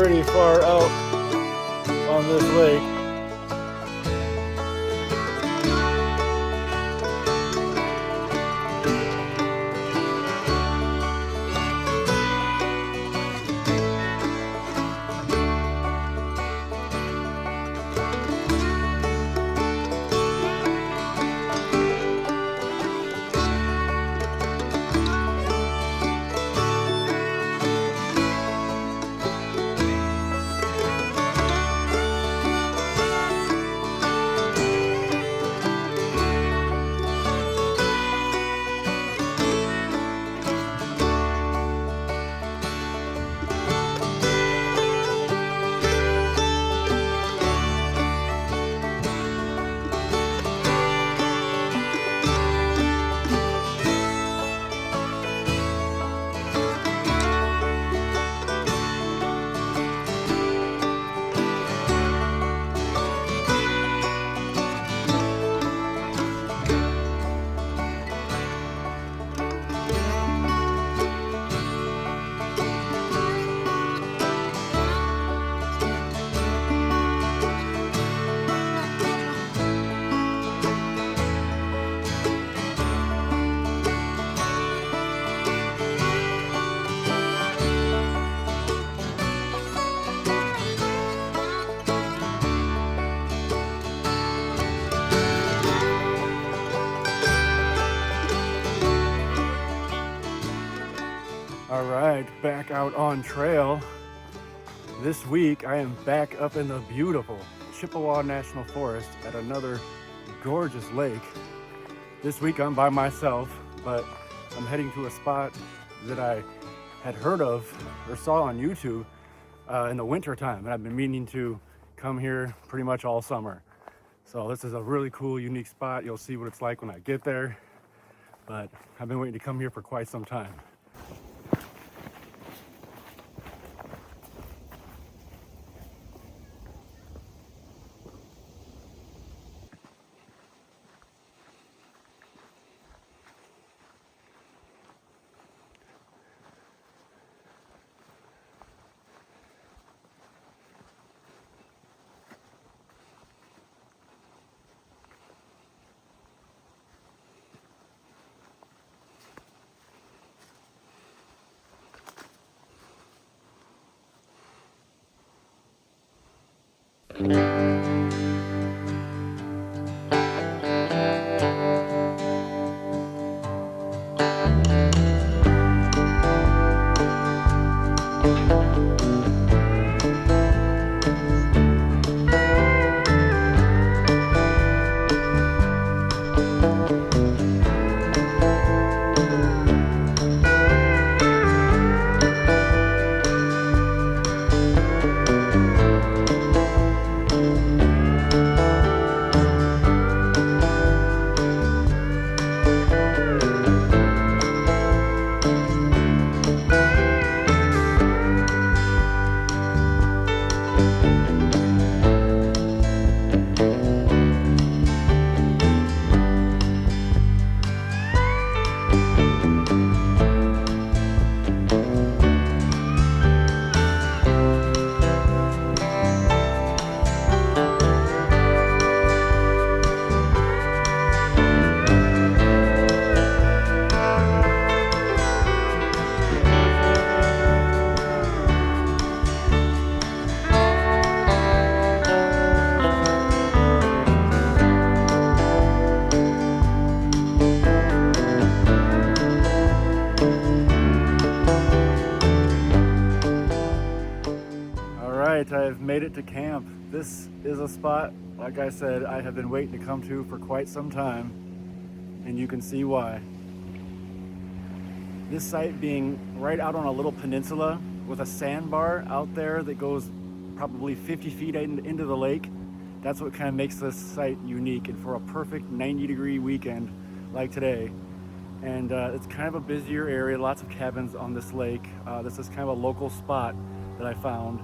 pretty far out on this lake. All right, back out on trail. This week I am back up in the beautiful Chippewa National Forest at another gorgeous lake. This week I'm by myself, but I'm heading to a spot that I had heard of or saw on YouTube in the winter time, and I've been meaning to come here pretty much all summer. So this is a really cool, unique spot. You'll see what it's like when I get there, but I've been waiting to come here for quite some time. I've made it to camp. This is a spot, like I said, I have been waiting to come to for quite some time, and you can see why. This site being right out on a little peninsula with a sandbar out there that goes probably 50 feet into the lake, that's what kind of makes this site unique, and for a perfect 90-degree weekend like today. And it's kind of a busier area, lots of cabins on this lake. This is kind of a local spot that I found.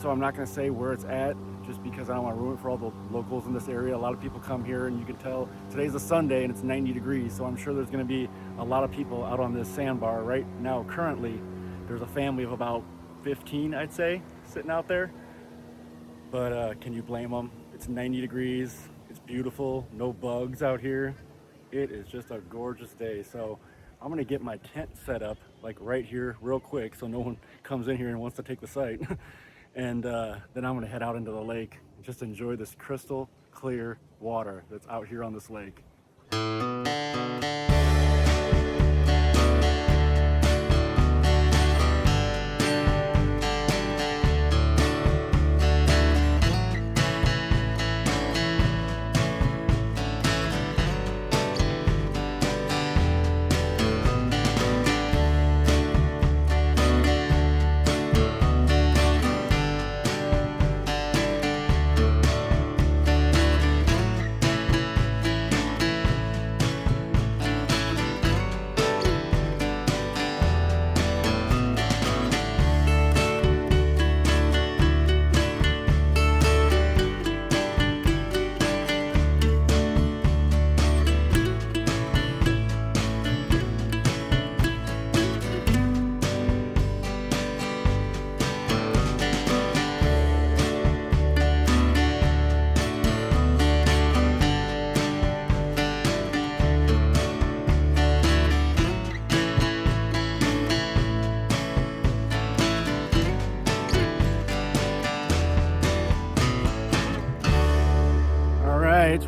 So I'm not going to say where it's at just because I don't want to ruin it for all the locals in this area. A lot of people come here, and you can tell today's a Sunday and it's 90 degrees. So I'm sure there's going to be a lot of people out on this sandbar right now. Currently, there's a family of about 15, I'd say, sitting out there. But can you blame them? It's 90 degrees, it's beautiful, no bugs out here. It is just a gorgeous day. So I'm gonna get my tent set up like right here real quick so no one comes in here and wants to take the site. And then I'm gonna head out into the lake and just enjoy this crystal clear water that's out here on this lake.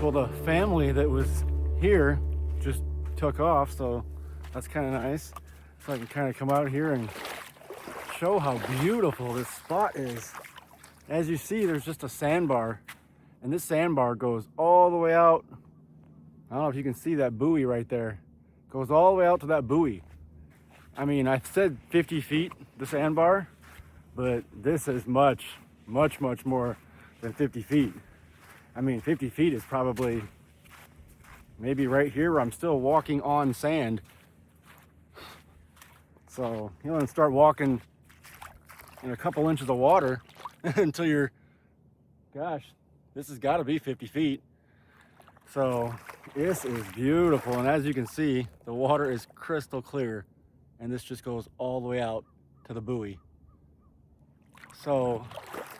Well, the family that was here just took off, so that's kind of nice. So I can kind of come out here and show how beautiful this spot is. As you see, there's just a sandbar, and this sandbar goes all the way out. I don't know if you can see that buoy right there. Goes all the way out to that buoy. I mean, I said 50 feet, the sandbar, but this is much more than 50 feet. I mean, 50 feet is probably maybe right here where I'm still walking on sand. So you want to start walking in a couple inches of water until you're, gosh, this has got to be 50 feet. So this is beautiful. And as you can see, the water is crystal clear. And this just goes all the way out to the buoy. So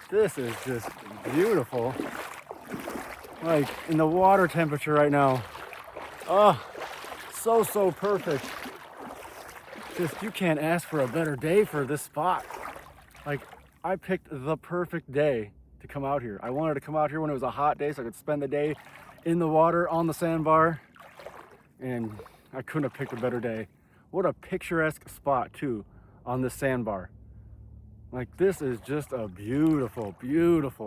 this is just beautiful. Like in the water temperature right now. Oh, so perfect. Just, you can't ask for a better day for this spot. Like, I picked the perfect day to come out here. I wanted to come out here when it was a hot day so I could spend the day in the water on the sandbar. And I couldn't have picked a better day. What a picturesque spot too on this sandbar. Like, this is just a beautiful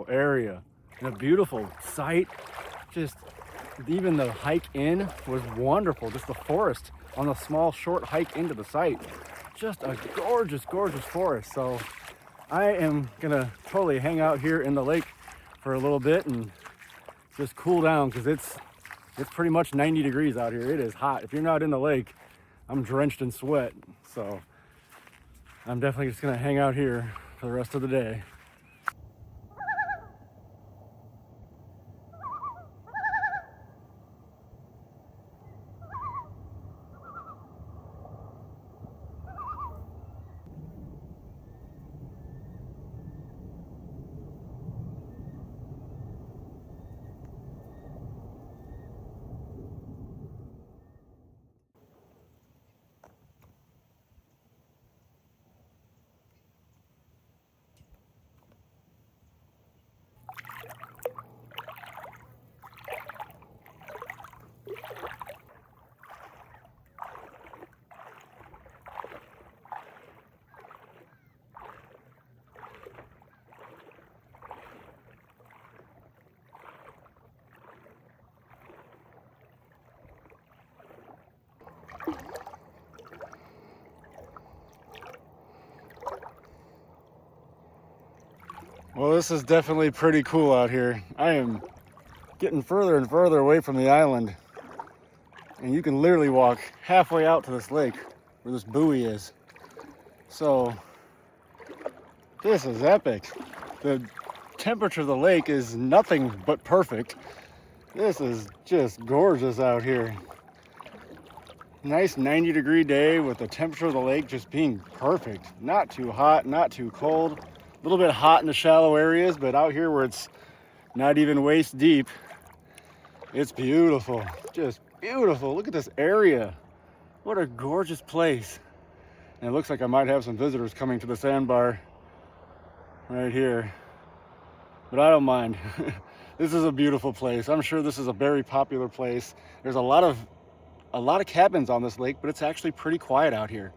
area. And a beautiful sight. Just even the hike in was wonderful. Just the forest on the small short hike into the site. Just a gorgeous forest. So I am gonna totally hang out here in the lake for a little bit and just cool down, because it's pretty much 90 degrees out here. It is hot. If you're not in the lake, I'm drenched in sweat. So I'm definitely just gonna hang out here for the rest of the day. Well, this is definitely pretty cool out here. I am getting further and further away from the island. And you can literally walk halfway out to this lake where this buoy is. So this is epic. The temperature of the lake is nothing but perfect. This is just gorgeous out here. Nice 90-degree day with the temperature of the lake just being perfect. Not too hot, not too cold. A little bit hot in the shallow areas, but out here where it's not even waist deep, it's beautiful. Just beautiful. Look at this area. What a gorgeous place. And it looks like I might have some visitors coming to the Sandbar right here. But I don't mind. This is a beautiful place. I'm sure this is a very popular place. There's a lot of cabins on this lake, but it's actually pretty quiet out here.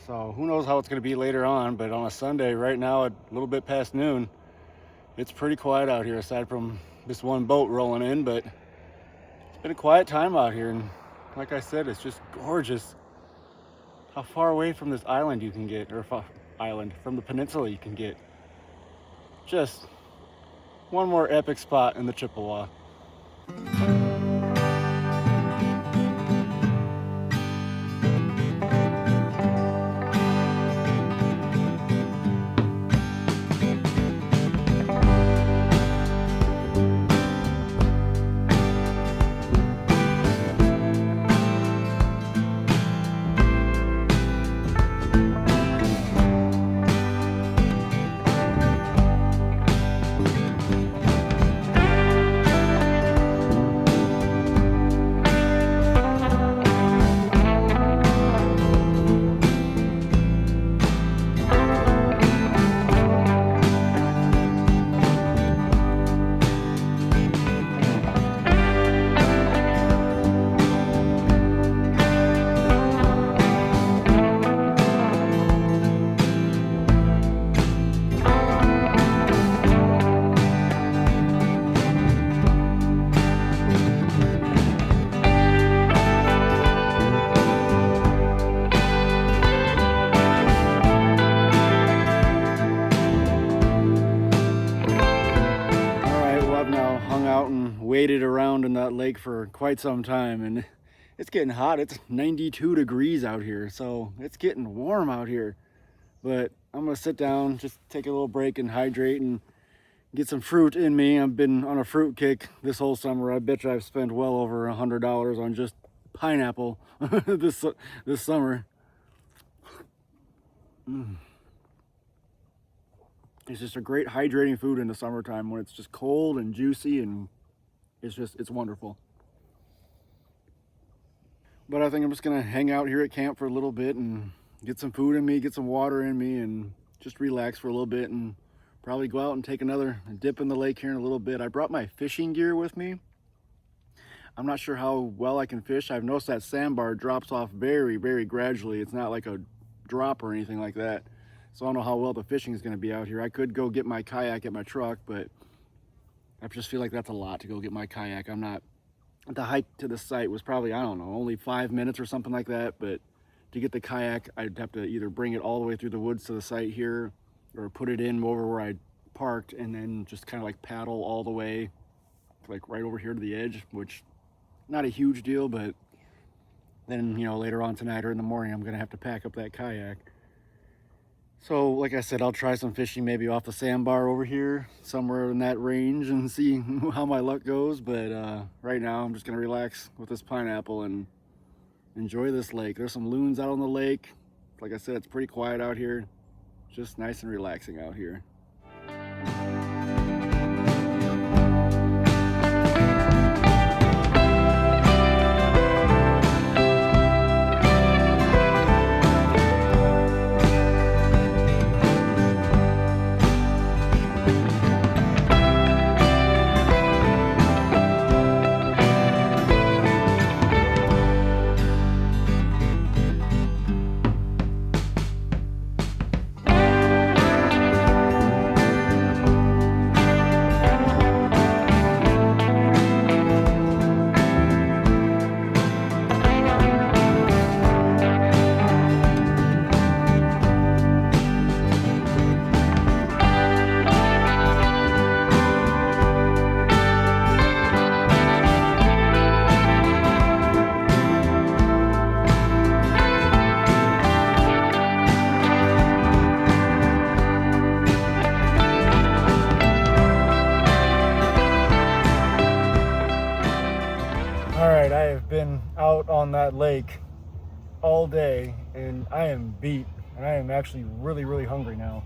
So who knows how it's going to be later on, but on a Sunday right now at a little bit past noon, it's pretty quiet out here aside from this one boat rolling in, but it's been a quiet time out here. And like I said, it's just gorgeous how far away from this island you can get, or from the peninsula you can get. Just one more epic spot in the Chippewa. Waited around in that lake for quite some time, and it's getting hot. It's 92 degrees out here, so it's getting warm out here. But I'm gonna sit down, just take a little break and hydrate and get some fruit in me. I've been on a fruit kick this whole summer. I bet you I've spent well over $100 on just pineapple this summer. It's just a great hydrating food in the summertime when it's just cold and juicy, and it's wonderful. But I think I'm just gonna hang out here at camp for a little bit and get some food in me, get some water in me, and just relax for a little bit, and probably go out and take another dip in the lake here in a little bit. I brought my fishing gear with me. I'm not sure how well I can fish. I've noticed that sandbar drops off very, very gradually. It's not like a drop or anything like that. So I don't know how well the fishing is gonna be out here. I could go get my kayak at my truck, but I just feel like that's a lot to go get my kayak. The hike to the site was probably, I don't know, only 5 minutes or something like that. But to get the kayak, I'd have to either bring it all the way through the woods to the site here, or put it in over where I parked, and then just kind of like paddle all the way, like right over here to the edge, which not a huge deal, but then, you know, later on tonight or in the morning, I'm gonna have to pack up that kayak. So like I said, I'll try some fishing maybe off the sandbar over here, somewhere in that range, and see how my luck goes. But right now I'm just gonna relax with this pineapple and enjoy this lake. There's some loons out on the lake. Like I said, it's pretty quiet out here. Just nice and relaxing out here. All right, I have been out on that lake all day and I am beat, and I am actually really hungry now.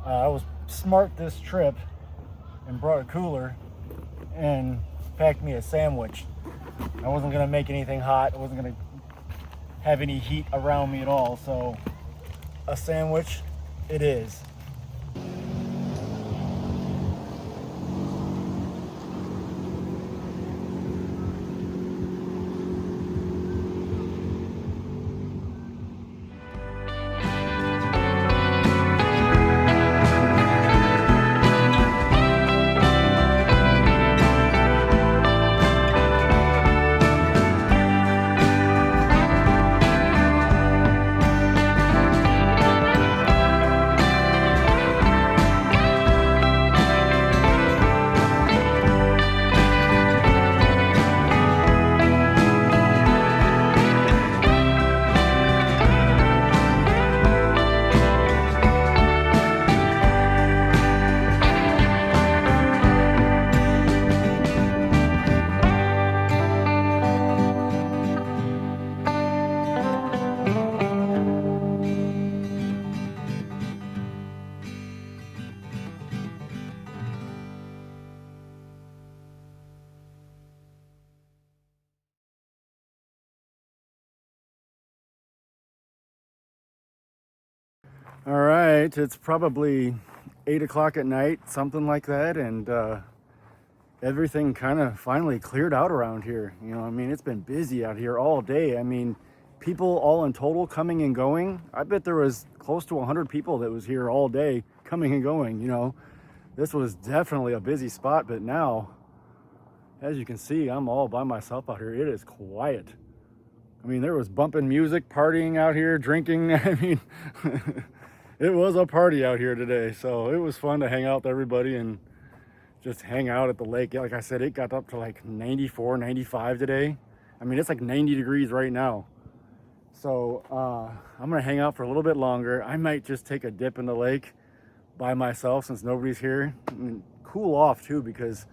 I was smart this trip and brought a cooler and packed me a sandwich. I wasn't gonna make anything hot. I wasn't gonna have any heat around me at all, so a sandwich it is. All right, it's probably 8 o'clock at night, something like that, and everything kind of finally cleared out around here. You know, I mean, it's been busy out here all day. I mean, people all in total coming and going. I bet there was close to 100 people that was here all day coming and going. You know, this was definitely a busy spot, but now, as you can see, I'm all by myself out here. It is quiet. I mean, there was bumping music, partying out here, drinking. I mean, it was a party out here today, so it was fun to hang out with everybody and just hang out at the lake. Like I said, it got up to like 94, 95 today. I mean, it's like 90 degrees right now. So I'm gonna hang out for a little bit longer. I might just take a dip in the lake by myself since nobody's here. And cool off too, because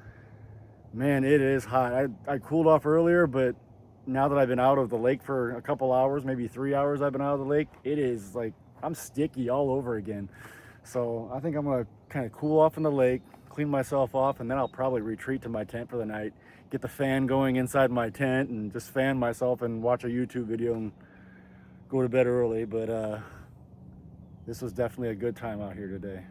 man, it is hot. I cooled off earlier, but now that I've been out of the lake for a couple hours, maybe 3 hours I've been out of the lake, it is like I'm sticky all over again. So I think I'm gonna kind of cool off in the lake, clean myself off, and then I'll probably retreat to my tent for the night, get the fan going inside my tent and just fan myself and watch a YouTube video and go to bed early. But this was definitely a good time out here today.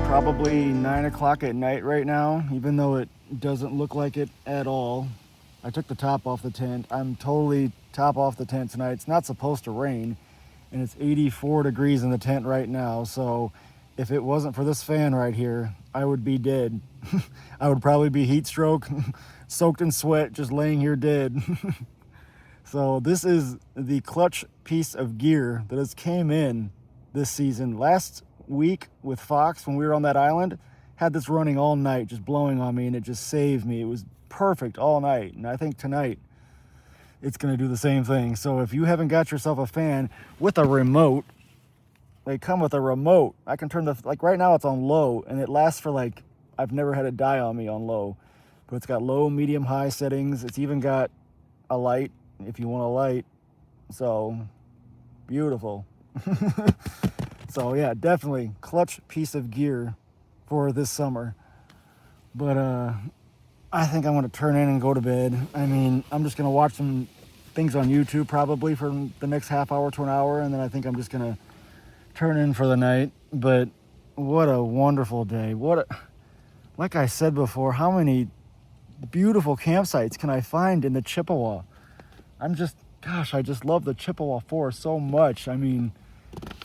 Probably 9 o'clock at night right now, even though it doesn't look like it at all. I took the top off the tent. I'm totally top off the tent tonight. It's not supposed to rain, and it's 84 degrees in the tent right now. So if it wasn't for this fan right here, I would be dead. I would probably be heat stroke, soaked in sweat, just laying here dead. So this is the clutch piece of gear that has came in this season. Last week with Fox, when we were on that island, had this running all night, just blowing on me, and it just saved me. It was perfect all night, and I think tonight it's going to do the same thing. So if you haven't got yourself a fan with a remote they come with a remote. I can turn like right now it's on low, and it lasts for like, I've never had it die on me on low. But it's got low, medium, high settings. It's even got a light if you want a light. So, beautiful. So yeah, definitely clutch piece of gear for this summer. But I think I'm gonna turn in and go to bed. I mean, I'm just gonna watch some things on YouTube probably for the next half hour to an hour, and then I think I'm just gonna turn in for the night. But what a wonderful day. Like I said before, how many beautiful campsites can I find in the Chippewa? I just love the Chippewa Forest so much. I mean,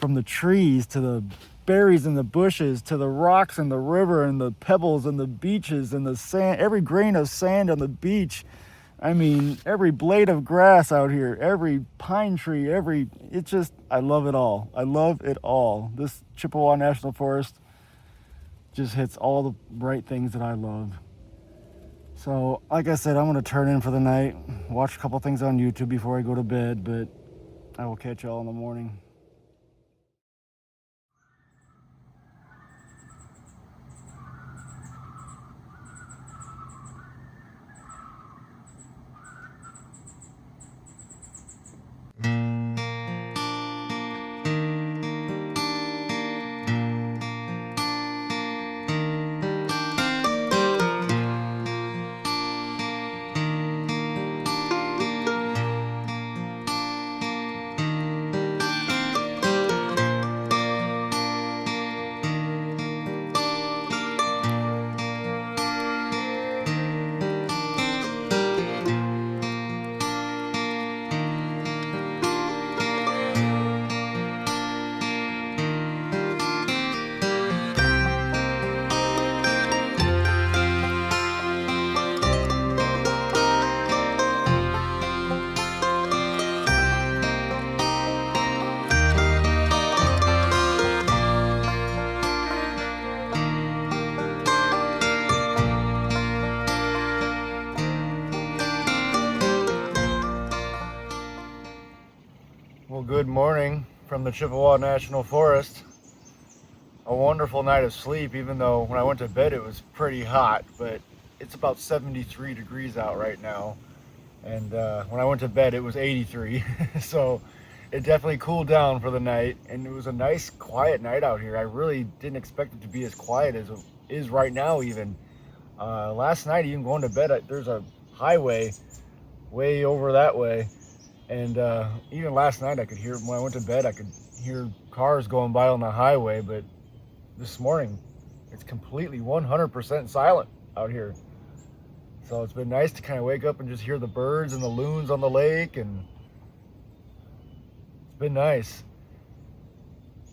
from the trees to the berries in the bushes to the rocks in the river and the pebbles and the beaches and the sand, every grain of sand on the beach. I mean, every blade of grass out here, every pine tree, I love it all. I love it all. This Chippewa National Forest just hits all the right things that I love. So, like I said, I'm going to turn in for the night, watch a couple things on YouTube before I go to bed, but I will catch y'all in the morning. Well, good morning from the Chippewa National Forest. A wonderful night of sleep, even though when I went to bed it was pretty hot, but it's about 73 degrees out right now. And when I went to bed it was 83. So it definitely cooled down for the night, and it was a nice quiet night out here. I really didn't expect it to be as quiet as it is right now even. Last night, even going to bed, there's a highway way over that way. And even last night when I went to bed, I could hear cars going by on the highway, but this morning it's completely 100% silent out here. So it's been nice to kind of wake up and just hear the birds and the loons on the lake, and it's been nice.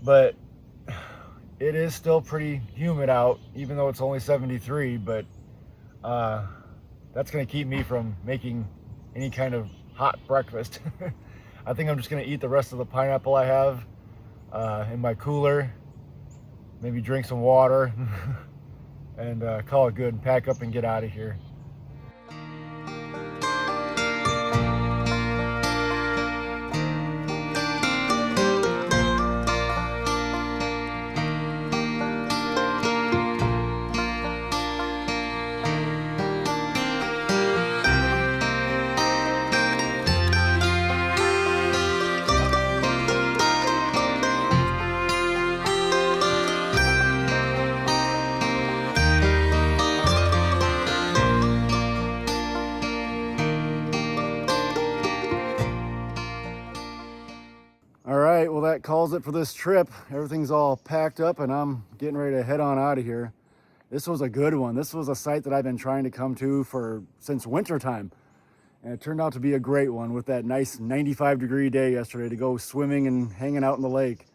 But it is still pretty humid out, even though it's only 73, but that's gonna keep me from making any kind of hot breakfast. I think I'm just gonna eat the rest of the pineapple I have in my cooler, maybe drink some water, and call it good and pack up and get out of here. All right, well, that calls it for this trip. Everything's all packed up and I'm getting ready to head on out of here. This was a good one. This was a site that I've been trying to come to since wintertime. And it turned out to be a great one with that nice 95-degree day yesterday to go swimming and hanging out in the lake.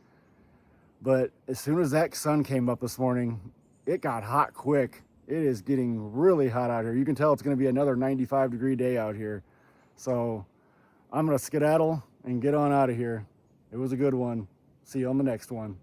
But as soon as that sun came up this morning, it got hot quick. It is getting really hot out here. You can tell it's gonna be another 95-degree day out here. So I'm gonna skedaddle and get on out of here. It was a good one. See you on the next one.